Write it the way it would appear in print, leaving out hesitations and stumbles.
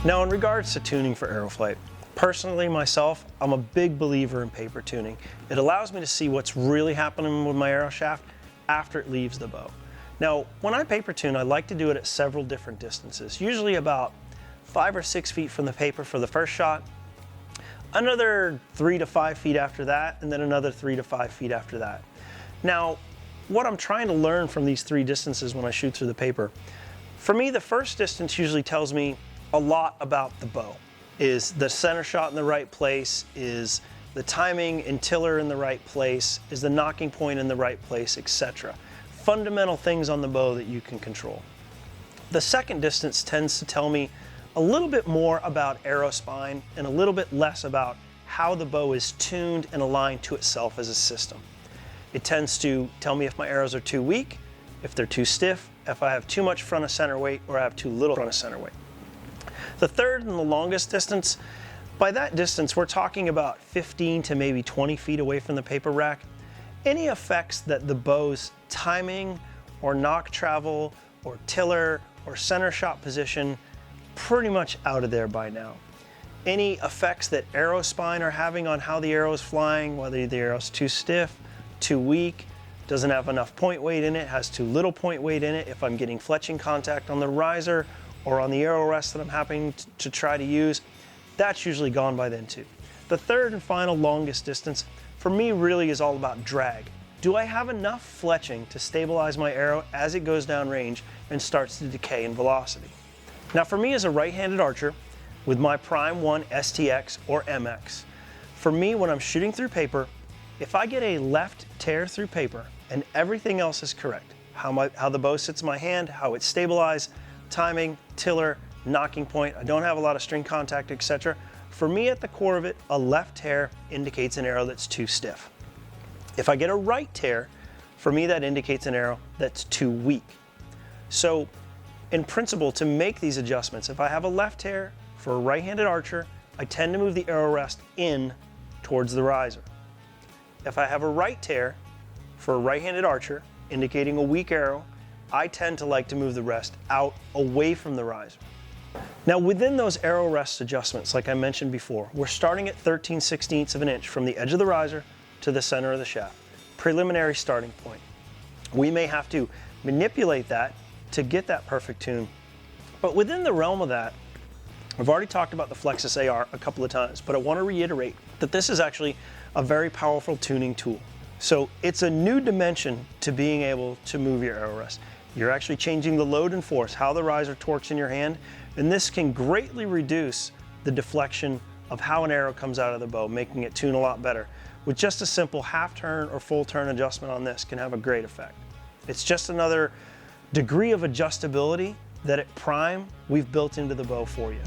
Now, in regards to tuning for arrow flight, personally myself, I'm a big believer in paper tuning. It allows me to see what's really happening with my arrow shaft after it leaves the bow. Now, when I paper tune, I like to do it at several different distances, usually about 5 or 6 feet from the paper for the first shot, another 3 to 5 feet after that, and then another 3 to 5 feet after that. Now, what I'm trying to learn from these 3 distances when I shoot through the paper, for me, the first distance usually tells me a lot about the bow. Is the center shot in the right place? Is the timing and tiller in the right place? Is the knocking point in the right place, etc. Fundamental things on the bow that you can control. The second distance tends to tell me a little bit more about arrow spine and a little bit less about how the bow is tuned and aligned to itself as a system. It tends to tell me if my arrows are too weak, if they're too stiff, if I have too much front of center weight or I have too little front of center weight. The third and the longest distance, by that distance we're talking about 15 to maybe 20 feet away from the paper rack. Any effects that the bow's timing or knock travel or tiller or center shot position, pretty much out of there by now. Any effects that arrow spine are having on how the arrow is flying, whether the arrow's too stiff, too weak, doesn't have enough point weight in it, has too little point weight in it, if I'm getting fletching contact on the riser or on the arrow rest that I'm happening to try to use, that's usually gone by then too. The third and final longest distance for me really is all about drag. Do I have enough fletching to stabilize my arrow as it goes down range and starts to decay in velocity? Now for me as a right-handed archer with my Prime 1 STX or MX, for me when I'm shooting through paper, if I get a left tear through paper and everything else is correct, how the bow sits in my hand, how it's stabilized, timing, tiller, knocking point, I don't have a lot of string contact, etc. For me at the core of it, a left tear indicates an arrow that's too stiff. If I get a right tear, for me that indicates an arrow that's too weak. So in principle, to make these adjustments, if I have a left tear for a right-handed archer, I tend to move the arrow rest in towards the riser. If I have a right tear for a right-handed archer, indicating a weak arrow, I tend to like to move the rest out away from the riser. Now within those arrow rest adjustments, like I mentioned before, we're starting at 13/16 of an inch from the edge of the riser to the center of the shaft. Preliminary starting point. We may have to manipulate that to get that perfect tune, but within the realm of that, I've already talked about the Flexus AR a couple of times, but I want to reiterate that this is actually a very powerful tuning tool. So it's a new dimension to being able to move your arrow rest. You're actually changing the load and force, how the riser torques in your hand, and this can greatly reduce the deflection of how an arrow comes out of the bow, making it tune a lot better. With just a simple half turn or full turn adjustment on this can have a great effect. It's just another degree of adjustability that at Prime we've built into the bow for you.